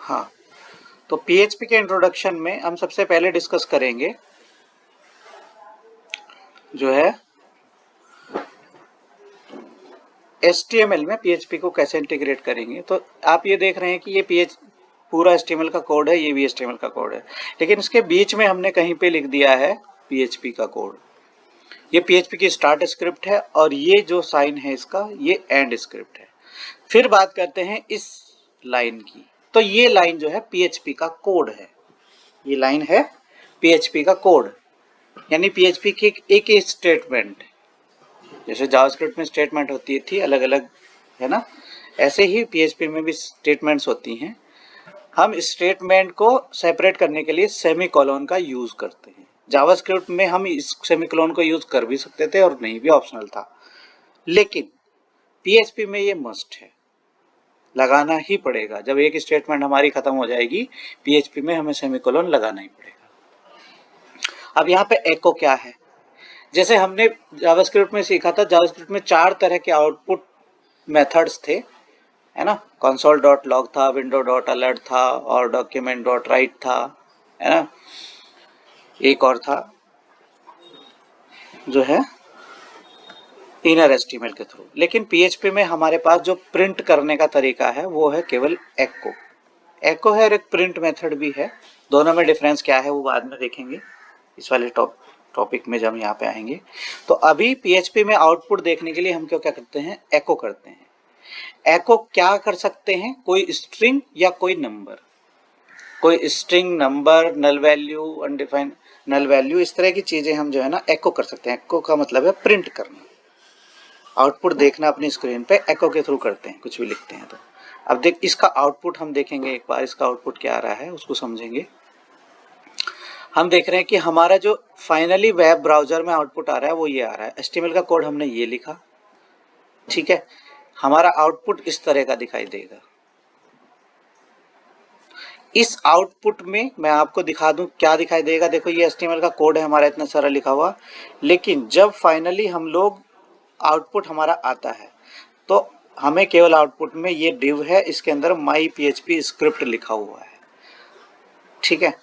हाँ, तो पीएचपी के इंट्रोडक्शन में हम सबसे पहले डिस्कस करेंगे जो है HTML में पीएचपी को कैसे इंटीग्रेट करेंगे। तो आप ये देख रहे हैं कि ये पूरा HTML का कोड है, ये भी HTML का कोड है, लेकिन इसके बीच में हमने कहीं पे लिख दिया है पीएचपी का कोड। ये पीएचपी की स्टार्ट स्क्रिप्ट है और ये जो साइन है इसका ये एंड स्क्रिप्ट है। फिर बात करते हैं इस लाइन की, तो ये लाइन जो है पीएचपी का कोड है, ये लाइन है पीएचपी का कोड, यानी पीएचपी की एक स्टेटमेंट, जैसे जावास्क्रिप्ट में स्टेटमेंट होती थी अलग अलग, है ना, ऐसे ही पीएचपी में भी स्टेटमेंट्स होती हैं। हम स्टेटमेंट को सेपरेट करने के लिए सेमीकोलन का यूज करते हैं। जावास्क्रिप्ट में हम इस सेमीकोलन को यूज कर भी सकते थे और नहीं भी ऑप्शनल था, लेकिन पीएचपी में ये मस्ट है, लगाना ही पड़ेगा। जब एक स्टेटमेंट हमारी खत्म हो जाएगी पीएचपी में हमें सेमीकोलन लगाना ही पड़ेगा। अब यहाँ पे एको क्या है, जैसे हमने जावास्क्रिप्ट में सीखा था, जावास्क्रिप्ट में 4 तरह के आउटपुट मेथड्स थे, है ना, console.log था, window.alert था और document.write था, है ना, एक और था जो है इनर एचटीएमएल के थ्रू। लेकिन पीएचपी में हमारे पास जो प्रिंट करने का तरीका है वो है केवल एको। एको है और एक प्रिंट मेथड भी है, दोनों में डिफरेंस क्या है वो बाद में देखेंगे इस वाले टॉपिक में जब हम यहाँ पे आएंगे। तो अभी पीएचपी में आउटपुट देखने के लिए हम क्या करते हैं, एको करते हैं। एको क्या कर सकते हैं, कोई स्ट्रिंग या कोई नंबर, कोई string, number, null value, undefined null value, इस तरह की चीजें हम जो है ना एको कर सकते हैं। एको का मतलब है प्रिंट करना, आउटपुट देखना अपनी स्क्रीन पे, एको के थ्रू करते हैं, कुछ भी लिखते हैं तो। अब देख इसका आउटपुट हम देखेंगे एक बार, इसका आउटपुट क्या आ रहा है उसको समझेंगे। हम देख रहे हैं कि हमारा जो फाइनली वेब ब्राउजर में आउटपुट आ रहा है वो ये आ रहा है, एचटीएमएल का कोड हमने ये लिखा, ठीक है, हमारा आउटपुट इस तरह का दिखाई देगा। इस आउटपुट में मैं आपको दिखा दूं क्या दिखाई देगा। देखो ये HTML का कोड है हमारा इतना सारा लिखा हुआ, लेकिन जब फाइनली हम लोग आउटपुट हमारा आता है तो हमें केवल आउटपुट में ये डिव है, इसके अंदर माई PHP स्क्रिप्ट लिखा हुआ है, ठीक है।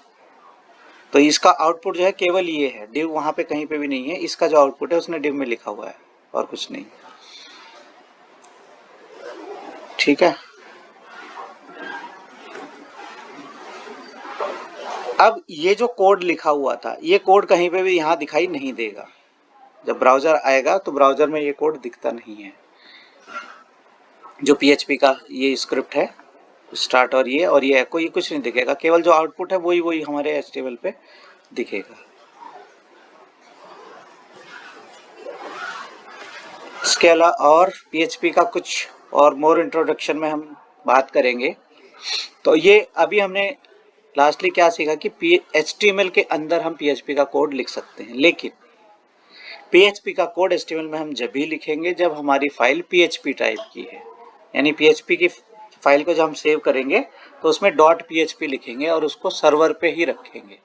तो इसका आउटपुट जो है केवल ये है, डिव वहां पे कहीं पे भी नहीं है, इसका जो आउटपुट है उसने डिव में लिखा हुआ है और कुछ नहीं, ठीक है। अब ये जो कोड लिखा हुआ था ये कोड कहीं पे भी यहाँ दिखाई नहीं देगा, जब ब्राउजर आएगा तो ब्राउजर में ये कोड दिखता नहीं है। जो पीएचपी का ये स्क्रिप्ट है स्टार्ट और ये एको, ये कुछ नहीं दिखेगा, केवल जो आउटपुट है वही हमारे एचटीएमएल पे दिखेगा। इसके अलावा और पीएचपी का कुछ और मोर इंट्रोडक्शन में हम बात करेंगे। तो ये अभी हमने लास्टली क्या सीखा कि HTML के अंदर हम PHP का कोड लिख सकते हैं, लेकिन PHP का कोड HTML में हम जब भी लिखेंगे जब हमारी फाइल PHP टाइप की है, यानी PHP की फाइल को जब हम सेव करेंगे तो उसमें .php लिखेंगे और उसको सर्वर पे ही रखेंगे,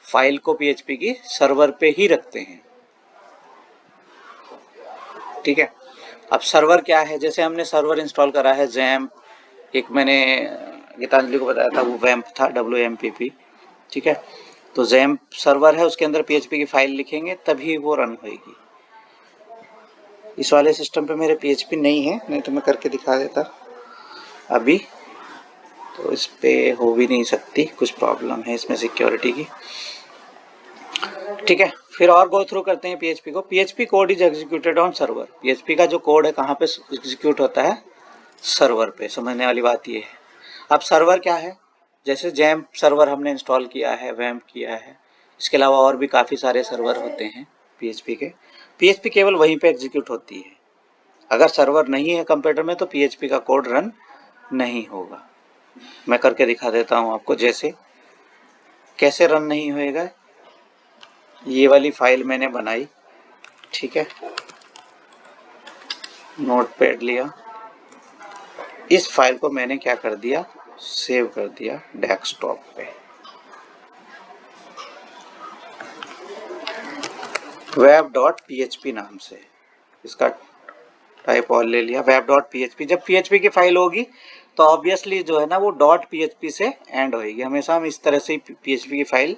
फाइल को PHP की सर्वर पे ही रखते हैं, ठीक है। अब सर्वर क्या है, जैसे हमने सर्वर इंस्टॉल करा है जैम्प, एक मैंने गीतांजलि को बताया था वो वैम्प था, WMPP, ठीक है। तो जैम्प सर्वर है, उसके अंदर PHP की फाइल लिखेंगे तभी वो रन होगी। इस वाले सिस्टम पे मेरे PHP नहीं है, नहीं तो मैं करके दिखा देता अभी, तो इस पे हो भी नहीं सकती, कुछ प्रॉब्लम है इसमें सिक्योरिटी की, ठीक है। फिर और गो थ्रू करते हैं PHP को। PHP code is executed on server. PHP का जो कोड है कहाँ पे एग्जीक्यूट होता है, सर्वर पे। समझने वाली बात ये है। अब सर्वर क्या है, जैसे जैम्प सर्वर हमने इंस्टॉल किया है, वैम्प किया है, इसके अलावा और भी काफ़ी सारे सर्वर होते हैं PHP के। PHP केवल वहीं पे एग्जीक्यूट होती है, अगर सर्वर नहीं है कंप्यूटर में तो PHP का कोड रन नहीं होगा। मैं करके दिखा देता हूँ आपको, जैसे कैसे रन नहीं होएगा। ये वाली फाइल मैंने बनाई, ठीक है, नोटपैड लिया, इस फाइल को मैंने क्या कर दिया, सेव कर दिया डेस्कटॉप पे, web.php नाम से, इसका टाइप और ले लिया web.php। जब PHP की फाइल होगी तो ऑब्वियसली जो है ना वो डॉट पीएचपी से एंड होएगी। हमेशा हम इस तरह से पीएचपी की फाइल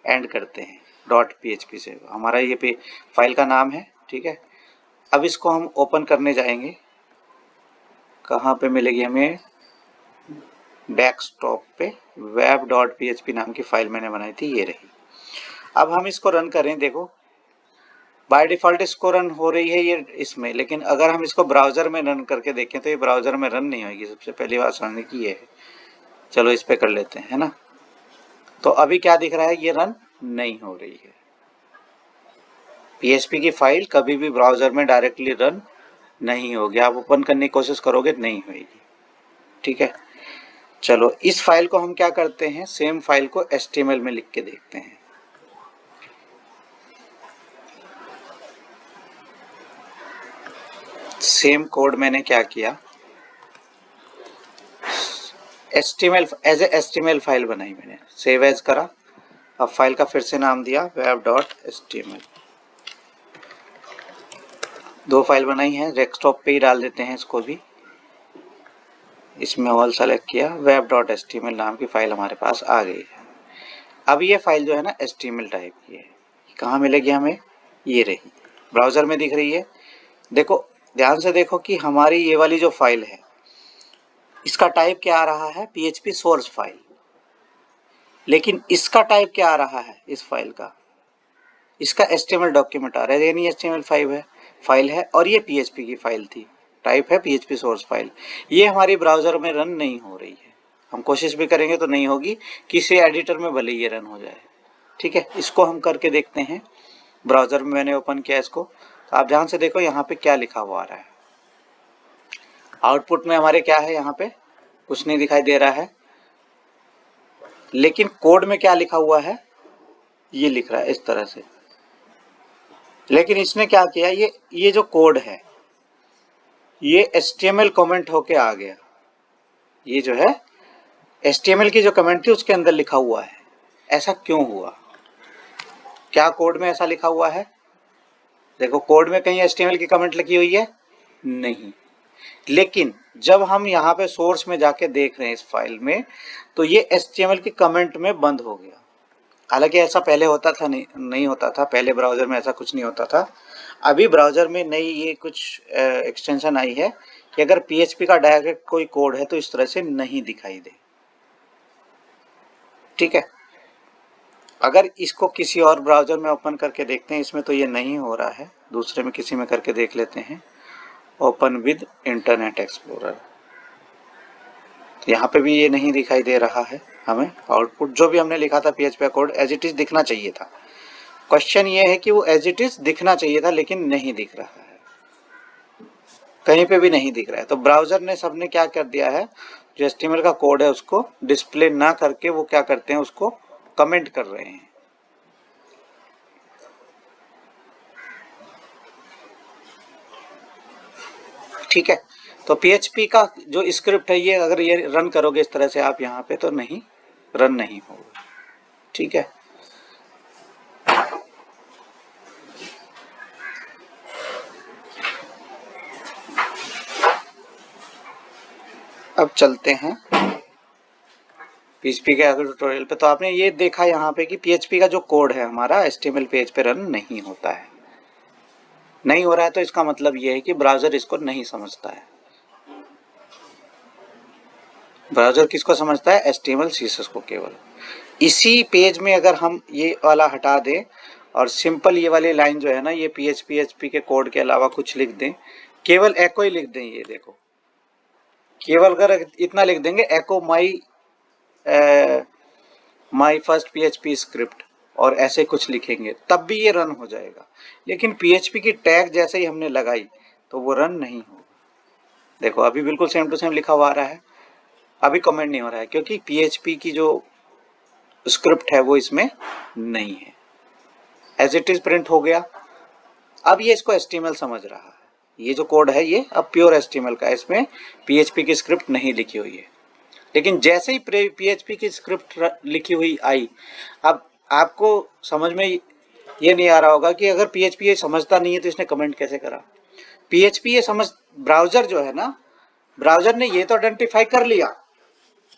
एंड करते हैं, डॉट पीएचपी से। हमारा ये फाइल का नाम है, ठीक है। अब इसको हम ओपन करने जाएंगे, कहाँ पे मिलेगी हमें, डेस्कटॉप पे वेब डॉट पीएचपी नाम की फाइल मैंने बनाई थी, ये रही। अब हम इसको रन करें, देखो बाय डिफ़ॉल्ट इसको रन हो रही है ये इसमें, लेकिन अगर हम इसको ब्राउज़र में रन करके देखें तो ये ब्राउज़र में रन नहीं होगी। सबसे पहली बात समझने की ये है। चलो इस पे कर लेते हैं, है ना। तो अभी क्या दिख रहा है, ये रन नहीं हो रही है। पीएचपी की फाइल कभी भी ब्राउज़र में डायरेक्टली रन नहीं होगी। आप ओपन करने की कोशिश करोगे नहीं होगी, ठीक है। चलो इस फाइल को हम क्या करते हैं, सेम फाइल को HTML में लिख के देखते हैं। सेम कोड मैंने क्या किया, HTML as a HTML file बनाई मैंने, सेव एज करा। अब फाइल का फिर से नाम दिया web.html। दो फाइल बनाई है, डेस्कटॉप पे ही डाल देते हैं इसको भी। इसमें ऑल सेलेक्ट किया, web.html नाम की फाइल हमारे पास आ गई है। अब ये फाइल जो है ना HTML टाइप की है। कहाँ मिलेगी हमें, ये रही, ब्राउज़र में दिख रही है। देखो ध्यान से देखो कि हमारी ये वाली जो फाइल है इसका टाइप क्या आ रहा है, PHP सोर्स फाइल। लेकिन इसका टाइप क्या आ रहा है इस फाइल का, इसका HTML डॉक्यूमेंट आ रहा है, यानी HTML फाइल है और ये PHP की फाइल थी, टाइप है PHP सोर्स फाइल। ये हमारी ब्राउज़र में रन नहीं हो रही है। हम कोशिश भी करेंगे तो नहीं होगी, किसी एडिटर में भले ये रन हो जाए, ठीक है। इसको हम करके देखते हैं। ब्राउज़र में मैंने ओपन किया इसको, तो आप ध्यान से देखो यहाँ पे क्या लिखा हुआ आ रहा है। आउटपुट में हमारे क्या है, यहाँ पे कुछ नहीं दिखाई दे रहा है, लेकिन कोड में क्या लिखा हुआ है, ये लिख रहा है इस तरह से। लेकिन इसने क्या किया, ये जो कोड है ये HTML कमेंट होके आ गया। ये जो है HTML की जो कमेंट थी उसके अंदर लिखा हुआ है। ऐसा क्यों हुआ, क्या कोड में ऐसा लिखा हुआ है? देखो कोड में कहीं HTML की कमेंट लिखी हुई है नहीं, लेकिन जब हम यहाँ पे सोर्स में जाके देख रहे हैं इस फाइल में, तो ये HTML की कमेंट में बंद हो गया। हालांकि ऐसा पहले होता था, नहीं होता था पहले, ब्राउज़र में ऐसा कुछ नहीं होता था। अभी ब्राउज़र में नई ये कुछ एक्सटेंशन आई है कि अगर PHP का डायरेक्ट कोई कोड है तो इस तरह से नहीं दिखाई दे, ठीक है। अगर इसको किसी और ब्राउज़र में ओपन करके देखते हैं, इसमें तो ये नहीं हो रहा है, दूसरे में किसी में करके देख लेते हैं। ओपन विद इंटरनेट एक्सप्लोरर, यहाँ पे भी ये नहीं दिखाई दे रहा है हमें आउटपुट। जो भी हमने लिखा था PHP का कोड एज इट इज दिखना चाहिए था। क्वेश्चन ये है कि वो एज इट इज दिखना चाहिए था, लेकिन नहीं दिख रहा है, कहीं पे भी नहीं दिख रहा है। तो ब्राउज़र ने सबने क्या कर दिया है, जो HTML का कोड है उसको डिस्प्ले ना करके वो क्या करते हैं, उसको कमेंट कर रहे हैं। ठीक है, तो PHP का जो स्क्रिप्ट है ये अगर ये रन करोगे इस तरह से आप यहाँ पे, तो नहीं रन नहीं होगा, ठीक है। अब चलते हैं PHP के अगर ट्यूटोरियल पे। तो आपने ये देखा यहाँ पे कि PHP का जो कोड है हमारा HTML पेज पे रन नहीं होता है, नहीं हो रहा है। तो इसका मतलब ये है कि ब्राउज़र इसको नहीं समझता है। ब्राउज़र किसको समझता है, HTML CSS को केवल। इसी पेज में अगर हम ये वाला हटा दें और सिंपल ये वाली लाइन जो है ना, ये PHP के कोड के अलावा कुछ लिख दें, केवल एको ही लिख दें, ये देखो केवल अगर इतना लिख देंगे, एको माई फर्स्ट PHP स्क्रिप्ट, और ऐसे कुछ लिखेंगे, तब भी ये रन हो जाएगा। लेकिन PHP की टैग जैसे ही हमने लगाई तो वो रन नहीं होगा। देखो अभी बिल्कुल सेम टू सेम लिखा हुआ आ रहा है, अभी कमेंट नहीं हो रहा है, क्योंकि PHP की जो स्क्रिप्ट है वो इसमें नहीं है, एज इट इज प्रिंट हो गया। अब ये इसको HTML समझ रहा है, ये जो कोड है ये अब प्योर HTML का है, इसमें PHP की स्क्रिप्ट नहीं लिखी हुई है। लेकिन जैसे ही PHP की स्क्रिप्ट लिखी हुई आई, अब आपको समझ में ये नहीं आ रहा होगा कि अगर PHP ये समझता नहीं है तो इसने कमेंट कैसे करा। PHP ये समझ, ब्राउज़र जो है ना, ब्राउजर ने ये तो आइडेंटिफाई कर लिया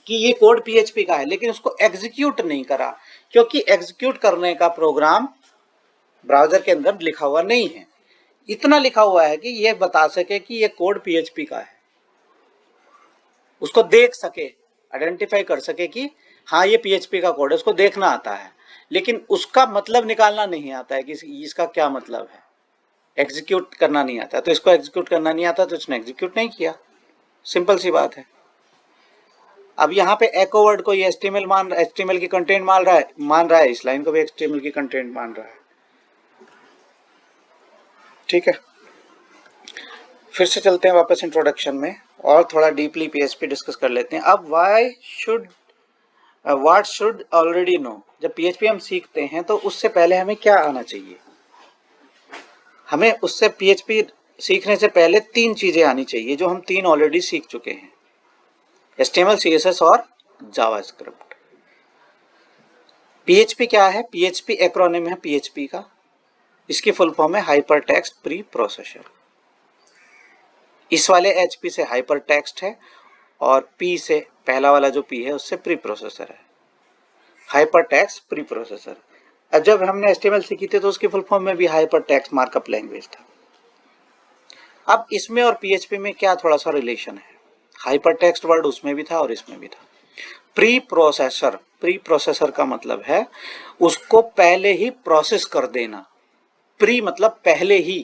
कि ये कोड पीएचपी का है, लेकिन उसको एग्जीक्यूट नहीं करा, क्योंकि एग्जीक्यूट करने का प्रोग्राम ब्राउजर के अंदर लिखा हुआ नहीं है। इतना लिखा हुआ है कि ये बता सके कि ये कोड पीएचपी का है, उसको देख सके, आइडेंटिफाई कर सके कि हाँ ये पीएचपी का कोड है, उसको देखना आता है, लेकिन उसका मतलब निकालना नहीं आता है कि इसका क्या मतलब है, एग्जीक्यूट करना नहीं आता। तो इसको एग्जीक्यूट करना नहीं आता तो इसने एग्जीक्यूट नहीं किया, सिंपल सी बात है। अब यहाँ पे एको वर्ड को ये एचटीएमएल की कंटेंट मान रहा है, इस लाइन को भी एचटीएमएल की कंटेंट मान रहा है। ठीक है, फिर से चलते हैं वापस इंट्रोडक्शन में और थोड़ा डीपली पीएचपी डिस्कस कर लेते हैं। अब व्हाट शुड ऑलरेडी नो। जब पीएचपी हम सीखते हैं तो उससे पहले हमें क्या आना चाहिए? हमें उससे पीएचपी सीखने से पहले 3 चीजें आनी चाहिए, जो हम 3 ऑलरेडी सीख चुके हैं, HTML, CSS और जावास्क्रिप्ट। पीएचपी क्या है? पीएचपी एक्रोनिम है पीएचपी का, इसकी फुल फॉर्म है हाइपर टेक्स्ट प्री प्रोसेसर। इस वाले एचपी से हाइपर टेक्स्ट है और पी से, पहला वाला जो पी है उससे प्री प्रोसेसर है, हाइपर टेक्स्ट प्री प्रोसेसर। अब जब हमने HTML सीखी थी तो उसकी फुल फॉर्म में भी हाइपर टेक्स्ट मार्कअप लैंग्वेज था। अब इसमें और पीएचपी में क्या थोड़ा सा रिलेशन है? हाइपर टेक्स्ट वर्ड उसमें भी था और इसमें भी था। प्री प्रोसेसर का मतलब है उसको पहले ही प्रोसेस कर देना। प्री मतलब पहले ही,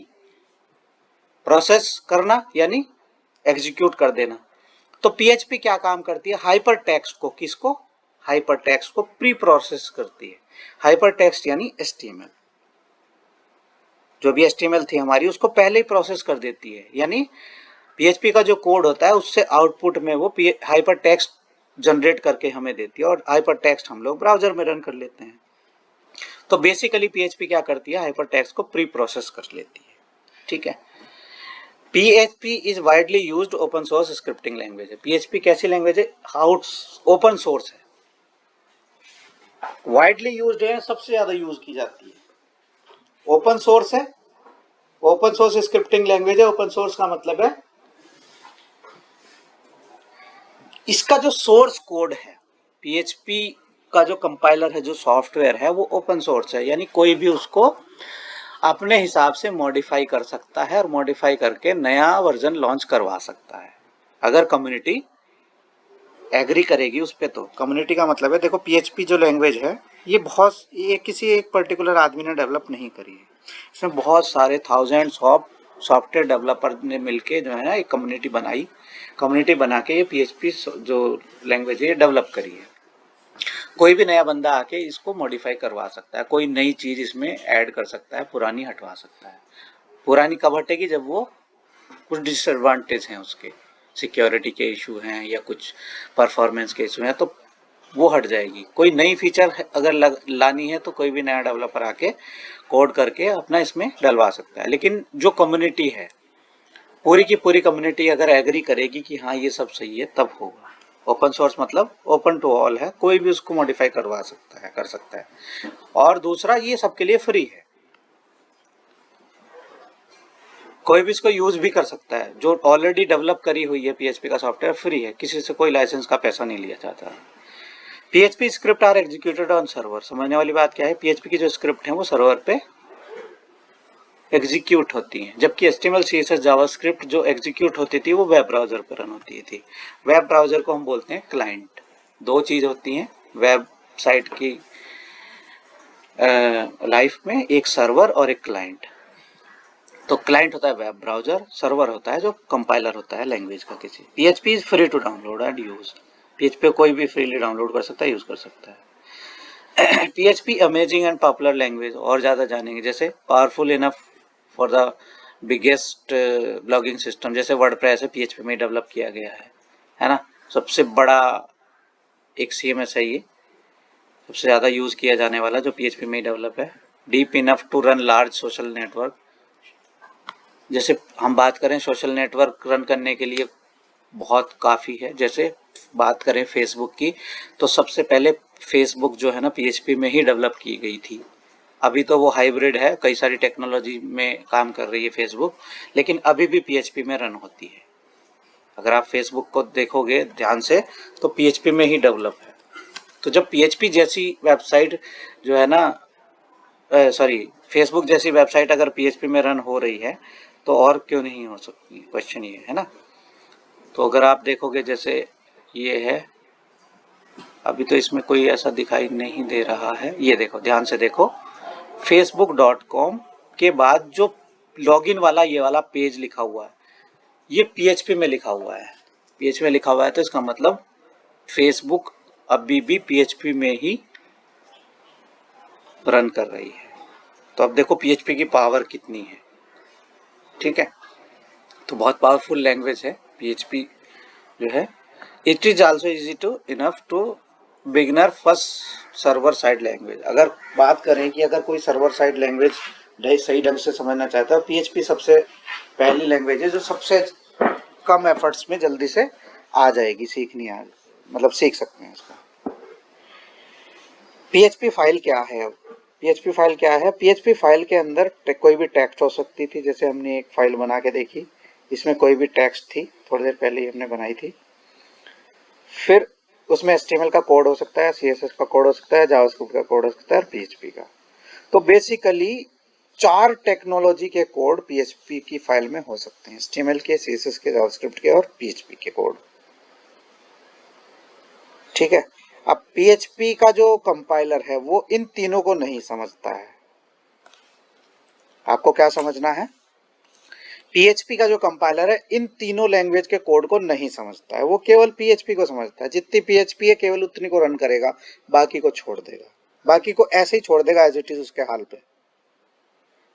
प्रोसेस करना यानी एग्जीक्यूट कर देना। तो पीएचपी क्या काम करती है? हाइपर टेक्स्ट को, किसको? हाइपर टेक्स्ट को प्री प्रोसेस करती है। हाइपर टेक्स्ट यानी एचटीएमएल, जो भी एचटीएमएल थी हमारी उसको पहले ही प्रोसेस कर देती है, यानी पीएचपी का जो कोड होता है उससे आउटपुट में वो हाइपर टेक्स्ट जनरेट करके हमें देती है और हाइपर टेक्स्ट हम लोग ब्राउजर में रन कर लेते हैं। तो बेसिकली पीएचपी क्या करती है? हाइपर टेक्स्ट को प्री प्रोसेस कर लेती है। ठीक है, PHP is widely used open source scripting language है। PHP कैसी लैंग्वेज है? ओपन सोर्स है, वाइडली यूज्ड है, सबसे ज्यादा यूज की जाती है, ओपन सोर्स है, ओपन सोर्स स्क्रिप्टिंग लैंग्वेज है। ओपन सोर्स का मतलब है इसका जो सोर्स कोड है, PHP का जो कंपाइलर है, जो सॉफ्टवेयर है, वो ओपन सोर्स है, यानी कोई भी उसको अपने हिसाब से मॉडिफाई कर सकता है और मॉडिफाई करके नया वर्जन लॉन्च करवा सकता है, अगर कम्युनिटी एग्री करेगी उस पे। तो कम्युनिटी का मतलब है, देखो PHP जो लैंग्वेज है ये किसी एक पर्टिकुलर आदमी ने डेवलप नहीं करी है, इसमें बहुत सारे थाउजेंड्स ऑफ सॉफ्टवेयर डेवलपर ने मिलके जो है ना एक कम्युनिटी बनाई, कम्युनिटी बना के ये PHP जो लैंग्वेज है ये डेवलप करी है। कोई भी नया बंदा आके इसको मॉडिफाई करवा सकता है, कोई नई चीज इसमें ऐड कर सकता है, पुरानी हटवा सकता है। पुरानी कब हटेगी? जब वो कुछ डिसएडवांटेज हैं उसके, सिक्योरिटी के इशू हैं या कुछ परफॉर्मेंस के इशू हैं, तो वो हट जाएगी। कोई नई फीचर अगर लानी है तो कोई भी नया डेवलपर आके कोड करके अपना इसमें डलवा सकता है। लेकिन जो कम्युनिटी है, पूरी की पूरी कम्युनिटी अगर एग्री करेगी कि हाँ ये सब सही है, तब होगा। ओपन सोर्स मतलब ओपन टू ऑल है, कोई भी उसको मॉडिफाई करवा सकता है, कर सकता है। और दूसरा, ये सबके लिए फ्री है, कोई भी इसको यूज भी कर सकता है। जो ऑलरेडी डेवलप करी हुई है PHP का सॉफ्टवेयर फ्री है, किसी से कोई लाइसेंस का पैसा नहीं लिया जाता। PHP script are executed on server. समझने वाली बात क्या है? PHP की जो स्क्रिप्ट है वो सर्वर पे एग्जीक्यूट होती हैं, जबकि HTML, CSS, जावास्क्रिप्ट जो एग्जीक्यूट होती थी वो वेब ब्राउजर पर रन होती थी। वेब ब्राउजर को हम बोलते हैं क्लाइंट। 2 चीज होती हैं वेबसाइट की लाइफ में, एक सर्वर और एक क्लाइंट। तो क्लाइंट होता है वेब ब्राउजर, सर्वर होता है जो कंपाइलर होता है लैंग्वेज का किसी। PHP is free to download and use. PHP कोई भी फ्रीली डाउनलोड कर सकता है, यूज कर सकता है। PHP amazing and popular language, और ज्यादा जानेंगे, जैसे powerful enough for the biggest blogging system, जैसे वर्डप्रेस है PHP में डेवलप किया गया है ना। सबसे बड़ा एक CMS है ये, सबसे ज्यादा यूज किया जाने वाला जो PHP में डेवलप है। Deep enough to run large social network, जैसे हम बात करें सोशल नेटवर्क रन करने के लिए बहुत काफ़ी है। जैसे बात करें फेसबुक की, तो सबसे पहले फेसबुक जो है ना PHP में ही डेवलप की गई थी। अभी तो वो हाइब्रिड है, कई सारी टेक्नोलॉजी में काम कर रही है फेसबुक, लेकिन अभी भी PHP में रन होती है। अगर आप फेसबुक को देखोगे ध्यान से तो PHP में ही डेवलप है। तो जब PHP जैसी वेबसाइट जो है ना, सॉरी, फेसबुक जैसी वेबसाइट अगर PHP में रन हो रही है तो और क्यों नहीं हो सकती, क्वेश्चन ये है ना। तो अगर आप देखोगे जैसे ये है, अभी तो इसमें कोई ऐसा दिखाई नहीं दे रहा है, ये देखो ध्यान से देखो, facebook.com के बाद जो लॉगिन वाला ये वाला पेज लिखा हुआ है ये PHP में लिखा हुआ है। PHP में लिखा हुआ है तो इसका मतलब फेसबुक अभी भी PHP में ही रन कर रही है। तो अब देखो PHP की पावर कितनी है, ठीक है। तो बहुत पावरफुल लैंग्वेज है PHP जो है। It is also easy to enough to beginner first server side language. अगर बात करें कि अगर कोई सर्वर साइड लैंग्वेज सही ढंग से समझना चाहता है, PHP सबसे पहली लैंग्वेज है जो सबसे कम एफर्ट्स में जल्दी से आ जाएगी, सीखनी आ मतलब सीख सकते हैं इसका। PHP फाइल क्या है? अब PHP फाइल क्या है? PHP फाइल के अंदर कोई भी टेक्स्ट हो सकती थी, जैसे हमने एक फाइल बना के देखी, इसमें कोई भी टेक्स्ट थी, थोड़ी देर पहले ही हमने बनाई थी। फिर उसमें HTML का कोड हो सकता है, CSS का कोड हो सकता है, जावास्क्रिप्ट का कोड हो सकता है और PHP का। तो बेसिकली 4 टेक्नोलॉजी के कोड PHP की फाइल में हो सकते हैं, HTML के, CSS के, जावास्क्रिप्ट के और PHP के कोड, ठीक है। अब PHP का जो कंपाइलर है वो इन तीनों को नहीं समझता है। आपको क्या समझना है? PHP का जो कंपाइलर है इन तीनों लैंग्वेज के कोड को नहीं समझता है, वो केवल PHP को समझता है। जितनी PHP है केवल उतनी को रन करेगा, बाकी को छोड़ देगा, बाकी को ऐसे ही छोड़ देगा एज इट इज उसके हाल पे।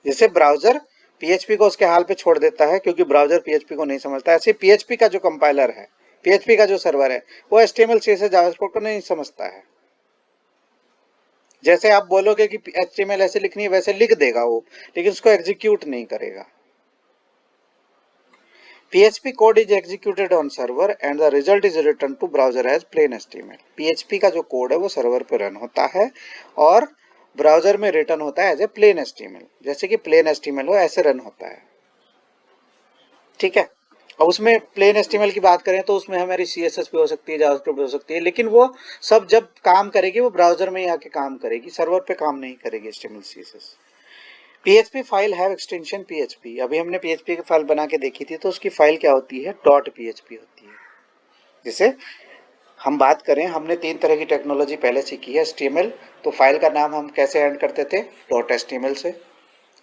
जैसे ब्राउजर PHP को उसके हाल पे छोड़ देता है क्योंकि ब्राउजर PHP को नहीं समझता, ऐसे PHP का जो कंपाइलर है, PHP का जो सर्वर है, वो HTML CSS जावास्क्रिप्ट को नहीं समझता है। जैसे आप बोलोगे कि HTML ऐसे लिखनी है, वैसे लिख देगा वो, लेकिन उसको एग्जीक्यूट नहीं करेगा। PHP code is executed on server and the result is returned to browser as plain HTML। PHP का जो कोड है वो सर्वर पे रन होता है और ब्राउजर में रिटर्न होता है एज ए प्लेन HTML, जैसे कि प्लेन HTML हो ऐसे रन होता है, ठीक है। अब उसमें प्लेन HTML की बात करें तो उसमें हमारी CSS भी हो सकती है, जावास्क्रिप्ट हो सकती है, लेकिन वो सब जब काम करेगी वो ब्राउजर में ही आके काम करेगी, सर्वर पे काम नहीं करेगी HTML CSS। PHP file have extension PHP। अभी हमने PHP की फाइल बना के देखी थी, तो उसकी फाइल क्या होती है? .php होती है। जैसे हम बात करें, हमने 3 तरह की टेक्नोलॉजी पहले सीखी है। HTML, तो फाइल का नाम हम कैसे ऐड करते थे? .html से।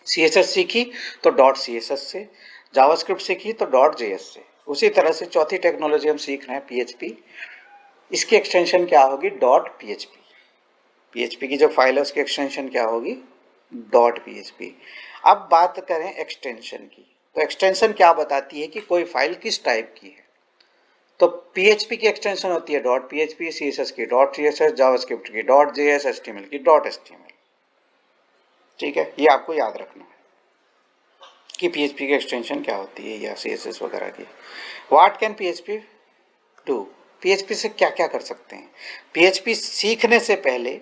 CSS सीखी तो .css से। जावास्क्रिप्ट सीखी तो .js से। उसी तरह से चौथी टेक्नोलॉजी हम सीख रहे हैं PHP, इसकी एक्सटेंशन क्या होगी? .php। PHP की जो फाइल है उसकी एक्सटेंशन क्या होगी? .php। अब बात करें एक्सटेंशन की, तो एक्सटेंशन क्या बताती है कि कोई फाइल किस टाइप की है। तो PHP की एक्सटेंशन होती है .php, CSS की .css, जावास्क्रिप्ट की .js, HTML की .html, ठीक है। ये आपको याद रखना है कि PHP की एक्सटेंशन क्या होती है या CSS वगैरह की। What can PHP do? PHP से क्या क्या कर सकते हैं? PHP सीखने से पहले,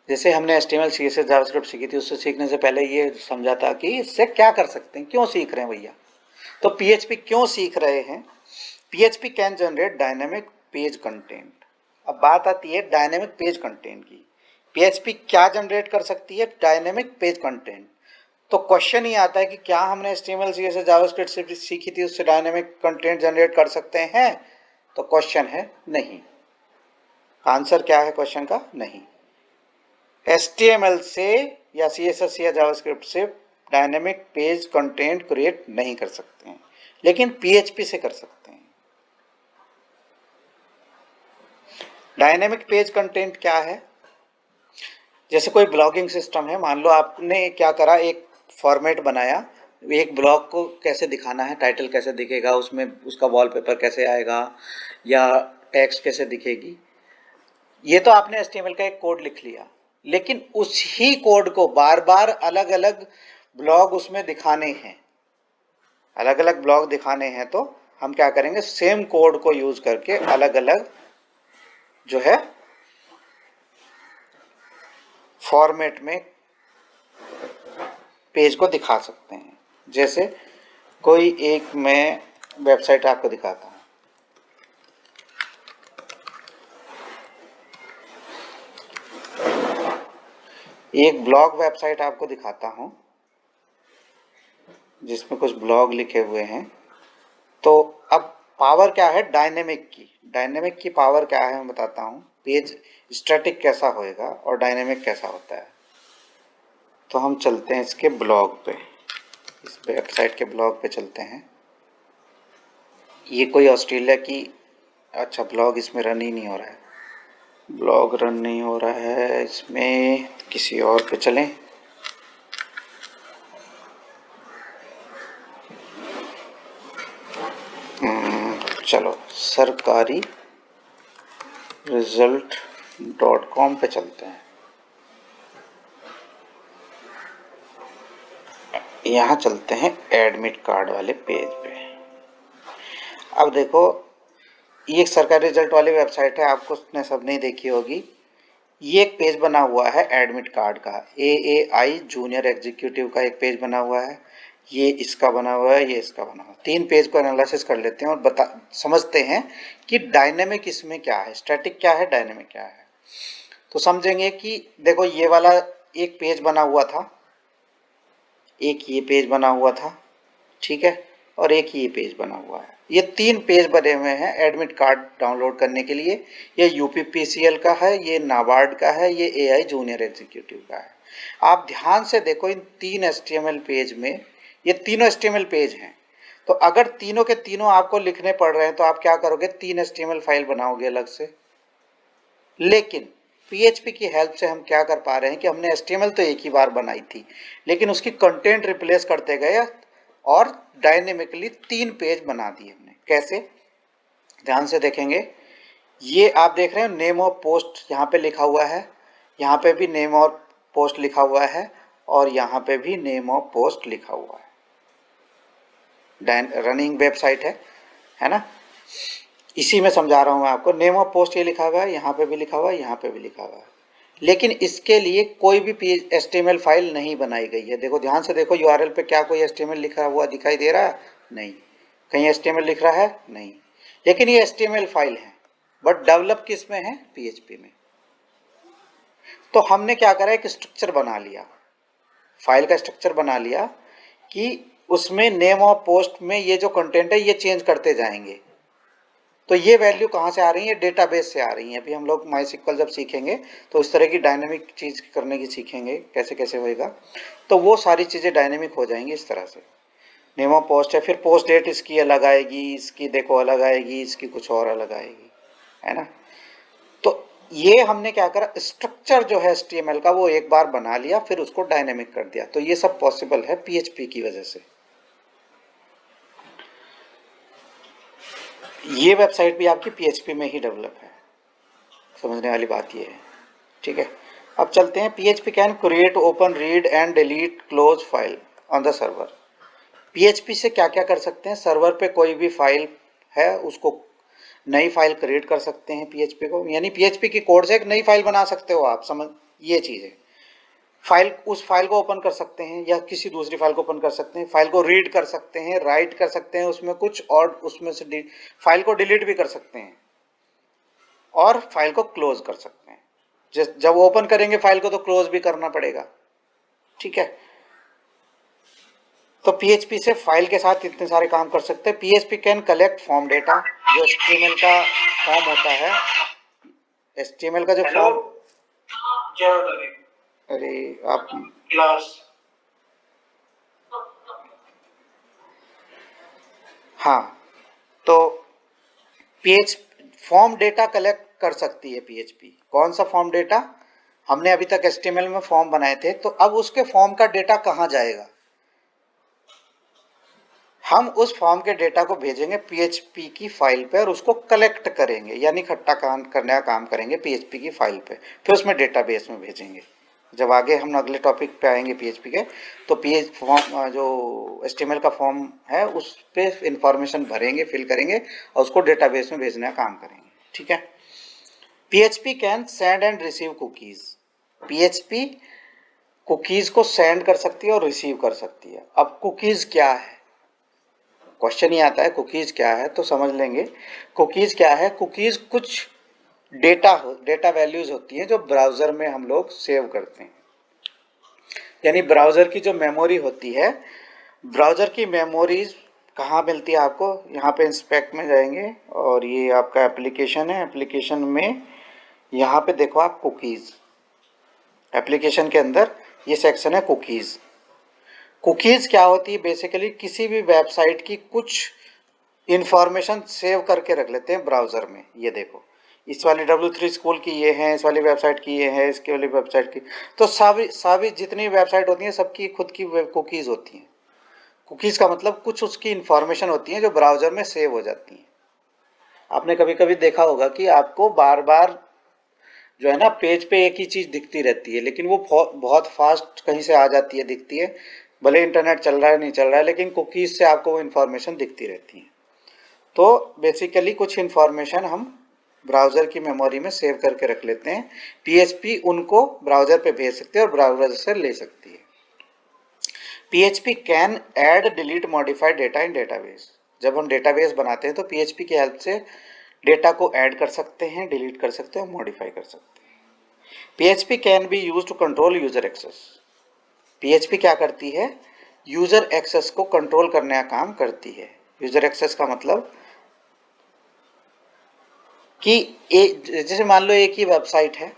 जैसे हमने HTML CSS जावास्क्रिप्ट सीखी थी, उससे सीखने से पहले ये समझा था कि इससे क्या कर सकते हैं, क्यों सीख रहे हैं भैया। तो PHP क्यों सीख रहे हैं? PHP can generate dynamic page content. अब बात आती है डायनेमिक पेज कंटेंट की। PHP क्या जनरेट कर सकती है? Dynamic page content. तो क्वेश्चन ही आता है कि क्या हमने HTML CSS जावास्क्रिप्ट से सीखी थी उससे डायनेमिक कंटेंट जनरेट कर सकते हैं? तो क्वेश्चन है नहीं। आंसर क्या है क्वेश्चन का? नहीं। HTML से या CSS या जावास्क्रिप्ट से डायनेमिक पेज कंटेंट क्रिएट नहीं कर सकते हैं, लेकिन PHP से कर सकते हैं। डायनेमिक पेज कंटेंट क्या है? जैसे कोई ब्लॉगिंग सिस्टम है, मान लो आपने क्या करा, एक फॉर्मेट बनाया, एक ब्लॉग को कैसे दिखाना है, टाइटल कैसे दिखेगा, उसमें उसका वॉलपेपर कैसे आएगा या टेक्स्ट कैसे दिखेगी, ये तो आपने HTML का एक कोड लिख लिया, लेकिन उसी कोड को बार बार अलग अलग ब्लॉग उसमें दिखाने हैं, अलग अलग ब्लॉग दिखाने हैं, तो हम क्या करेंगे? सेम कोड को यूज करके अलग अलग जो है फॉर्मेट में पेज को दिखा सकते हैं। जैसे कोई एक मैं वेबसाइट आपको दिखाता हूँ, एक ब्लॉग वेबसाइट आपको दिखाता हूँ जिसमें कुछ ब्लॉग लिखे हुए हैं। तो अब पावर क्या है डायनेमिक की पावर क्या है मैं बताता हूँ। पेज स्टैटिक कैसा होएगा और डायनेमिक कैसा होता है। तो हम चलते हैं इसके ब्लॉग पे, इस वेबसाइट के ब्लॉग पे चलते हैं। ये कोई ऑस्ट्रेलिया की, अच्छा ब्लॉग इसमें रन ही नहीं हो रहा है, ब्लॉग रन नहीं हो रहा है इसमें, किसी और पे चलें। चलो सरकारी रिजल्ट.com पे चलते हैं। यहाँ चलते हैं एडमिट कार्ड वाले पेज पे। अब देखो ये एक सरकारी रिजल्ट वाली वेबसाइट है, आपको उसने सब नहीं देखी होगी। ये एक पेज बना हुआ है एडमिट कार्ड का, AAI जूनियर एग्जीक्यूटिव का एक पेज बना हुआ है, ये इसका बना हुआ है, ये इसका बना हुआ है। 3 पेज को एनालिसिस कर लेते हैं और समझते हैं कि डायनेमिक इसमें क्या है, स्टैटिक क्या है, डायनेमिक क्या है। तो समझेंगे कि देखो ये वाला एक पेज बना हुआ था, एक ये पेज बना हुआ था, ठीक है, और एक ये पेज बना हुआ है। ये 3 पेज बने हुए हैं एडमिट कार्ड डाउनलोड करने के लिए। ये UPPCL का है, ये नाबार्ड का है, ये AI जूनियर एग्जीक्यूटिव का है। आप ध्यान से देखो इन 3 HTML पेज में, ये तीनों HTML पेज हैं। तो अगर तीनों के तीनों आपको लिखने पड़ रहे हैं तो आप क्या करोगे, 3 HTML फाइल बनाओगे अलग से। लेकिन PHP की हेल्प से हम क्या कर पा रहे हैं कि हमने HTML तो एक ही बार बनाई थी, लेकिन उसकी कंटेंट रिप्लेस करते गए और डायनेमिकली 3 पेज बना दिए हमने। कैसे, ध्यान से देखेंगे। ये आप देख रहे हैं नेम ऑफ पोस्ट यहाँ पे लिखा हुआ है, यहाँ पे भी नेम ऑफ पोस्ट लिखा हुआ है, और यहाँ पे भी नेम ऑफ पोस्ट लिखा हुआ है। रनिंग वेबसाइट है ना। इसी में समझा रहा हूँ मैं आपको। नेम ऑफ पोस्ट ये लिखा हुआ है, यहाँ पे भी लिखा हुआ है, यहाँ पे भी लिखा हुआ है, लेकिन इसके लिए कोई भी HTML फाइल नहीं बनाई गई है। देखो ध्यान से देखो, URL पे क्या कोई HTML लिखा हुआ दिखाई दे रहा है? नहीं। कहीं HTML लिख रहा है? नहीं। लेकिन ये HTML फाइल है, बट डेवलप किस में है? PHP में। तो हमने क्या करा, एक स्ट्रक्चर बना लिया, फाइल का स्ट्रक्चर बना लिया कि उसमें नेम ऑफ पोस्ट में ये जो कंटेंट है ये चेंज करते जाएंगे। तो ये वैल्यू कहाँ से आ रही है? डेटाबेस से आ रही है। अभी हम लोग MySQL जब सीखेंगे तो इस तरह की डायनेमिक चीज़ करने की सीखेंगे, कैसे कैसे होएगा। तो वो सारी चीज़ें डायनेमिक हो जाएंगी इस तरह से। नेम ऑफ पोस्ट है, फिर पोस्ट डेट इसकी अलग आएगी, इसकी देखो अलग आएगी, इसकी कुछ और अलग आएगी, है ना। तो ये हमने क्या करा, स्ट्रक्चर जो है HTML का वो एक बार बना लिया, फिर उसको डायनेमिक कर दिया। तो ये सब पॉसिबल है PHP की वजह से। ये वेबसाइट भी आपकी PHP में ही डेवलप है, समझने वाली बात ये है, ठीक है। अब चलते हैं, PHP can create, open, read and delete close file on the server. PHP से क्या क्या कर सकते हैं, सर्वर पे कोई भी फाइल है उसको नई फाइल क्रिएट कर सकते हैं PHP को, यानी PHP की कोड से एक नई फाइल बना सकते हो आप, समझ ये चीज़ है। फाइल, उस फाइल को ओपन कर सकते हैं या किसी दूसरी फाइल को ओपन कर सकते हैं, फाइल को रीड कर सकते हैं, राइट कर सकते हैं उसमें कुछ, और उसमें से फाइल को डिलीट भी कर सकते हैं, और फाइल को क्लोज कर सकते हैं। जब ओपन करेंगे फाइल को तो क्लोज भी करना पड़ेगा, ठीक है। तो PHP से फाइल के साथ इतने सारे काम कर सकते हैं। PHP can collect form data, जो HTML का फॉर्म होता है, HTML का जो फॉर्म, अरे आप क्लास, हाँ, तो फॉर्म डेटा कलेक्ट कर सकती है PHP। कौन सा फॉर्म डेटा? हमने अभी तक HTML में फॉर्म बनाए थे, तो अब उसके फॉर्म का डेटा कहाँ जाएगा? हम उस फॉर्म के डेटा को भेजेंगे PHP की फाइल पे और उसको कलेक्ट करेंगे, यानी इकट्ठा करने का काम करेंगे PHP की फाइल पे, फिर उसमें डेटाबेस में भेजेंगे। जब आगे हम अगले टॉपिक पे आएंगे PHP के, तो फॉर्म जो HTML का फॉर्म है उस पर इंफॉर्मेशन भरेंगे, फिल करेंगे और उसको डेटाबेस में भेजने का काम करेंगे, ठीक है। PHP can send and receive cookies. PHP cookies को सेंड कर सकती है और रिसीव कर सकती है। अब कुकीज क्या है, क्वेश्चन ही आता है कुकीज क्या है, तो समझ लेंगे। कुकीज क्या है? कुकीज कुछ डेटा वैल्यूज होती हैं जो ब्राउजर में हम लोग सेव करते हैं, यानी ब्राउज़र की जो मेमोरी होती है, ब्राउज़र की मेमोरीज कहाँ मिलती है आपको, यहाँ पे इंस्पेक्ट में जाएंगे और ये आपका एप्लीकेशन है, एप्लीकेशन में यहाँ पे देखो आप कुकीज़, एप्लीकेशन के अंदर ये सेक्शन है कुकीज़। कुकीज़ क्या होती है, बेसिकली किसी भी वेबसाइट की कुछ इंफॉर्मेशन सेव करके रख लेते हैं ब्राउज़र में। ये देखो इस वाली W3 स्कूल की ये है, इस वाली वेबसाइट की ये है, इसके वाली वेबसाइट की, तो सभी जितनी वेबसाइट होती हैं सबकी खुद की कुकीज़ होती हैं। कुकीज़ का मतलब कुछ उसकी इंफॉर्मेशन होती है जो ब्राउज़र में सेव हो जाती है। आपने कभी कभी देखा होगा कि आपको बार बार जो है ना पेज पे एक ही चीज़ दिखती रहती है, लेकिन वो बहुत फास्ट कहीं से आ जाती है, दिखती है, भले इंटरनेट चल रहा है नहीं चल रहा है, लेकिन कुकीज़ से आपको वो इन्फॉर्मेशन दिखती रहती है। तो बेसिकली कुछ इन्फॉर्मेशन हम ब्राउज़र की मेमोरी में सेव करके रख लेते हैं, PHP उनको ब्राउज़र पे भेज सकते हैं और ब्राउज़र से ले सकती है। PHP can add delete modify data in database. जब हम डेटाबेस बनाते हैं तो PHP की हेल्प से डेटा को ऐड कर सकते हैं, डिलीट कर सकते हैं, मॉडिफाई कर सकते हैं। PHP can be use to control user access. PHP क्या करती है, यूजर एक्सेस को कंट्रोल करने का काम करती है। यूजर एक्सेस का मतलब कि जैसे मान लो एक ही वेबसाइट है,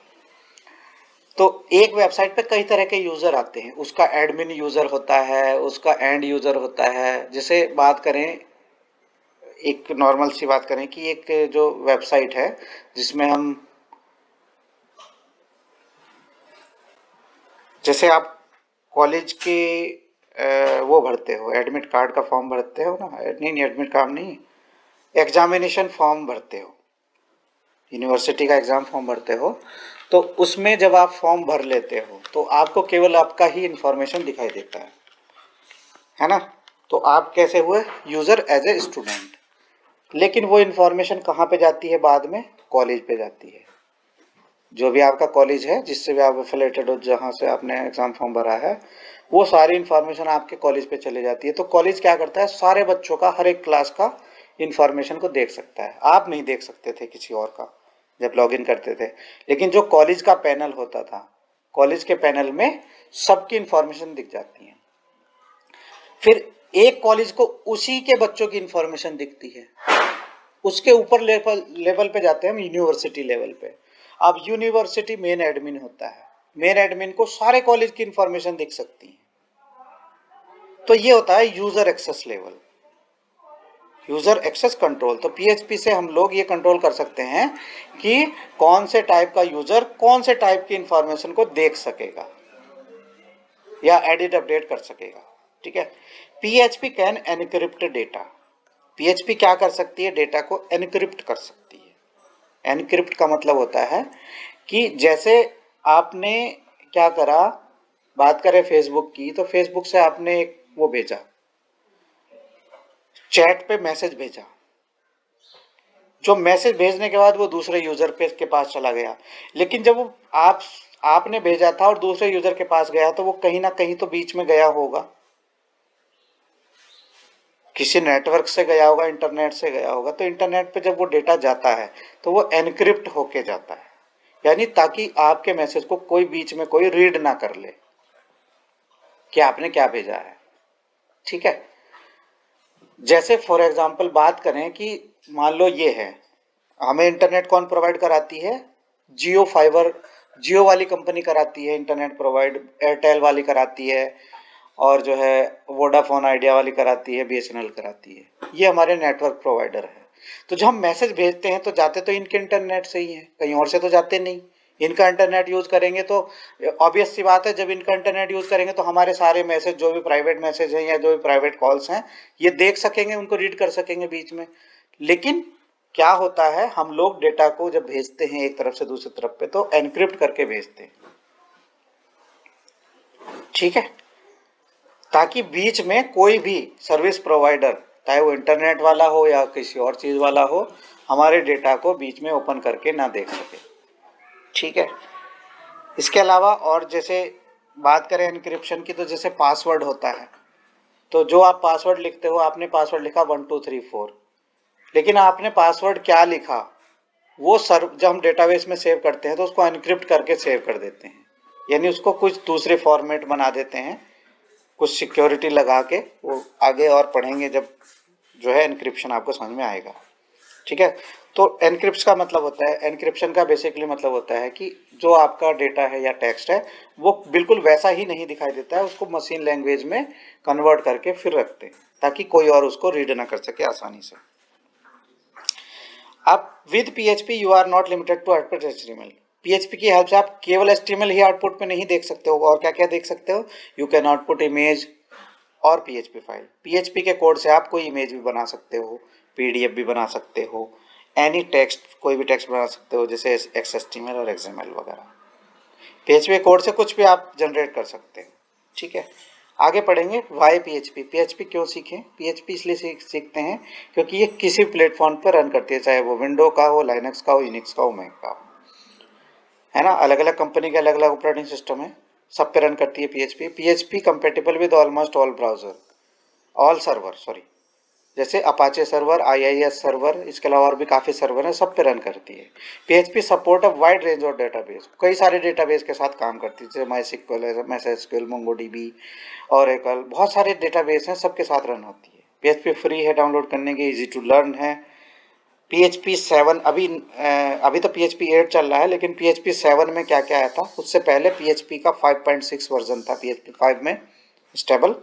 तो एक वेबसाइट पे कई तरह के यूज़र आते हैं, उसका एडमिन यूज़र होता है, उसका एंड यूज़र होता है। जैसे बात करें, एक नॉर्मल सी बात करें कि एक जो वेबसाइट है जिसमें हम, जैसे आप कॉलेज के वो भरते हो, एडमिट कार्ड का फॉर्म भरते हो ना, नहीं एडमिट कार्ड नहीं, एग्जामिनेशन फॉर्म भरते हो, यूनिवर्सिटी का एग्ज़ाम फॉर्म भरते हो, तो उसमें जब आप फॉर्म भर लेते हो तो आपको केवल आपका ही इंफॉर्मेशन दिखाई देता है ना। तो आप कैसे हुए यूज़र एज ए स्टूडेंट, लेकिन वो इंफॉर्मेशन कहाँ पे जाती है, बाद में कॉलेज पे जाती है। जो भी आपका कॉलेज है जिससे भी आप एफिलेटेड हो, जहाँ से आपने एग्ज़ाम फॉर्म भरा है, वो सारी इंफॉर्मेशन आपके कॉलेज पे चले जाती है। तो कॉलेज क्या करता है, सारे बच्चों का, हर एक क्लास का इंफॉर्मेशन को देख सकता है। आप नहीं देख सकते थे किसी और का जब लॉगिन करते थे, लेकिन जो कॉलेज का पैनल होता था, कॉलेज के पैनल में सबकी इंफॉर्मेशन दिख जाती है। फिर एक कॉलेज को उसी के बच्चों की इंफॉर्मेशन दिखती है, उसके ऊपर लेवल पे जाते हैं हम, यूनिवर्सिटी लेवल पे। अब यूनिवर्सिटी मेन एडमिन होता है, मेन एडमिन को सारे कॉलेज की इंफॉर्मेशन दिख सकती है। तो ये होता है user access level, user access control. तो PHP से हम लोग ये कंट्रोल कर सकते हैं कि कौन से टाइप का यूजर कौन से टाइप की इंफॉर्मेशन को देख सकेगा या एडिट अपडेट कर सकेगा। ठीक है। PHP can encrypt data. PHP क्या कर सकती है, डेटा को एनक्रिप्ट कर सकती है। एनक्रिप्ट का मतलब होता है कि जैसे आपने क्या करा, बात करें फेसबुक की, तो फेसबुक से आपने एक वो भेजा, चैट पे मैसेज भेजा, जो मैसेज भेजने के बाद वो दूसरे यूजर पे के पास चला गया, लेकिन जब वो आपने भेजा था और दूसरे यूजर के पास गया तो वो कहीं ना कहीं तो बीच में गया होगा, किसी नेटवर्क से गया होगा, इंटरनेट से गया होगा। तो इंटरनेट पे जब वो डेटा जाता है तो वो एनक्रिप्ट होके जाता है, यानी ताकि आपके मैसेज को कोई बीच में कोई रीड ना कर ले कि आपने क्या भेजा है। ठीक है। जैसे फॉर एग्जांपल बात करें कि मान लो ये है, हमें इंटरनेट कौन प्रोवाइड कराती है, जियो फाइबर, जियो वाली कंपनी कराती है इंटरनेट प्रोवाइड, एयरटेल वाली कराती है, और जो है वोडाफोन आइडिया वाली कराती है, BSNL कराती है। ये हमारे नेटवर्क प्रोवाइडर है। तो जब हम मैसेज भेजते हैं तो जाते तो इनके इंटरनेट से ही हैं, कहीं और से तो जाते नहीं। इनका इंटरनेट यूज़ करेंगे तो ऑब्वियस सी बात है, जब इनका इंटरनेट यूज़ करेंगे तो हमारे सारे मैसेज, जो भी प्राइवेट मैसेज हैं या जो भी प्राइवेट कॉल्स हैं, ये देख सकेंगे, उनको रीड कर सकेंगे बीच में। लेकिन क्या होता है, हम लोग डेटा को जब भेजते हैं एक तरफ से दूसरी तरफ पे तो एनक्रिप्ट करके भेजते हैं। ठीक है। ताकि बीच में कोई भी सर्विस प्रोवाइडर, चाहे वो इंटरनेट वाला हो या किसी और चीज़ वाला हो, हमारे डेटा को बीच में ओपन करके ना देख सके। ठीक है। इसके अलावा और जैसे बात करें एनक्रिप्शन की, तो जैसे पासवर्ड होता है, तो जो आप पासवर्ड लिखते हो, आपने पासवर्ड लिखा 1234, लेकिन आपने पासवर्ड क्या लिखा, वो जब हम डेटाबेस में सेव करते हैं तो उसको एनक्रिप्ट करके सेव कर देते हैं। यानी उसको कुछ दूसरे फॉर्मेट बना देते हैं, कुछ सिक्योरिटी लगा के। वो आगे और पढ़ेंगे जब जो है एनक्रिप्शन आपको समझ में आएगा। ठीक है, तो एनक्रिप्ट का मतलब होता है, एनक्रिप्शन का बेसिकली मतलब होता है कि जो आपका डेटा है या टेक्स्ट है वो बिल्कुल वैसा ही नहीं दिखाई देता है, उसको मशीन लैंग्वेज में कन्वर्ट करके फिर रखते हैं ताकि कोई और उसको रीड ना कर सके आसानी से। अब with PHP you are not limited to output HTML। PHP की हेल्प से आप केवल HTML ही आउटपुट में नहीं देख सकते हो, और क्या क्या देख सकते हो, यू कैन आउटपुट इमेज और PHP फाइल। PHP के कोड से आप कोई इमेज भी बना सकते हो, PDF भी बना सकते हो, एनी टेक्स्ट, कोई भी टेक्स्ट बना सकते हो, जैसे XHTML और XML वगैरह। PHP कोड से कुछ भी आप जनरेट कर सकते हैं। ठीक है, आगे पढ़ेंगे वाई PHP क्यों सीखें। PHP इसलिए सीखते हैं क्योंकि ये किसी प्लेटफॉर्म पर रन करती है, चाहे वो विंडो का हो, लाइनक्स का हो, यूनिक्स का हो, मैक का हो, है ना। अलग अलग कंपनी के अलग अलग ऑपरेटिंग सिस्टम है, सब पे रन करती है PHP compatible with almost all browser, all server sorry, जैसे अपाचे सर्वर, IIS सर्वर, इसके अलावा और भी काफ़ी सर्वर हैं, सब पे रन करती है। PHP support a wide range of database, कई सारे डेटाबेस के साथ काम करती है, जैसे MySQL है, MySQL, MongoDB, Oracle, बहुत सारे डेटाबेस हैं, सबके साथ रन होती है। PHP फ्री है डाउनलोड करने के, इजी टू लर्न है। PHP 7 अभी तो PHP 8 चल रहा है, लेकिन PHP 7 में क्या क्या आया था, उससे पहले PHP का 5.6 वर्जन था, PHP 5 में स्टेबल।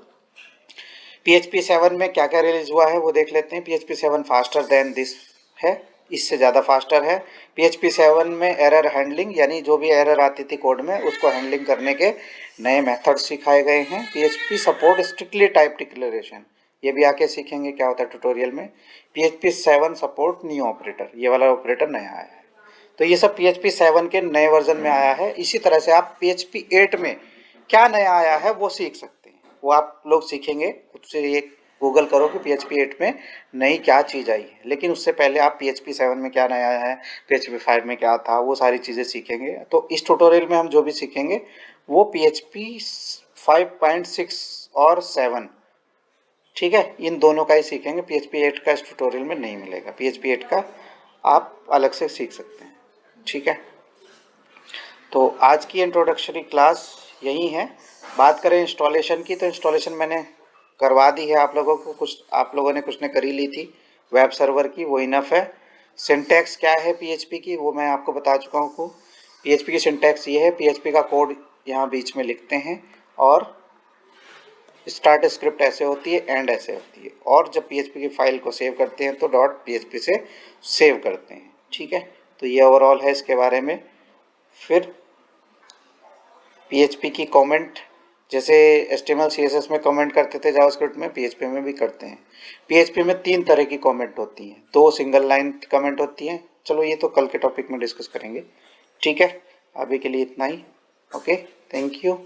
PHP 7 में क्या क्या रिलीज हुआ है वो देख लेते हैं। PHP 7 फास्टर देन दिस है, इससे ज़्यादा फास्टर है। PHP 7 में एरर हैंडलिंग, यानी जो भी एरर आती थी कोड में उसको हैंडलिंग करने के नए मेथड सिखाए गए हैं। PHP support strictly type declaration, ये भी आके सीखेंगे क्या होता है ट्यूटोरियल में। PHP 7 सपोर्ट न्यू ऑपरेटर, ये वाला ऑपरेटर नया आया है। तो ये सब PHP 7 के नए वर्जन में आया है। इसी तरह से आप PHP 8 में क्या नया आया है वो सीख सकते हैं, वो आप लोग सीखेंगे खुद से। ये गूगल करो कि PHP 8 में नई क्या चीज़ आई है, लेकिन उससे पहले आप PHP 7 में क्या नया आया है, PHP 5 में क्या था, वो सारी चीज़ें सीखेंगे। तो इस ट्यूटोरियल में हम जो भी सीखेंगे वो PHP 5.6 और 7, ठीक है, इन दोनों का ही सीखेंगे। PHP 8 का इस ट्यूटोरियल में नहीं मिलेगा, PHP 8 का आप अलग से सीख सकते हैं। ठीक है, तो आज की इंट्रोडक्टरी क्लास यही है। बात करें इंस्टॉलेशन की, तो इंस्टॉलेशन मैंने करवा दी है आप लोगों को, कुछ आप लोगों ने कुछ ने करी ली थी वेब सर्वर की, वो इनफ है। सिंटैक्स क्या है PHP की वो मैं आपको बता चुका हूँ। PHP की सिंटैक्स ये है, PHP का कोड यहाँ बीच में लिखते हैं, और स्टार्ट स्क्रिप्ट ऐसे होती है, एंड ऐसे होती है, और जब PHP की फाइल को सेव करते हैं तो .php से सेव करते हैं। ठीक है, तो ये ओवरऑल है इसके बारे में। फिर PHP की कमेंट, जैसे HTML CSS में कमेंट करते थे जावास्क्रिप्ट में, PHP में भी करते हैं। PHP में 3 तरह की कमेंट होती हैं, 2 सिंगल लाइन कमेंट होती हैं। चलो ये तो कल के टॉपिक में डिस्कस करेंगे। ठीक है, अभी के लिए इतना ही। Okay, thank you.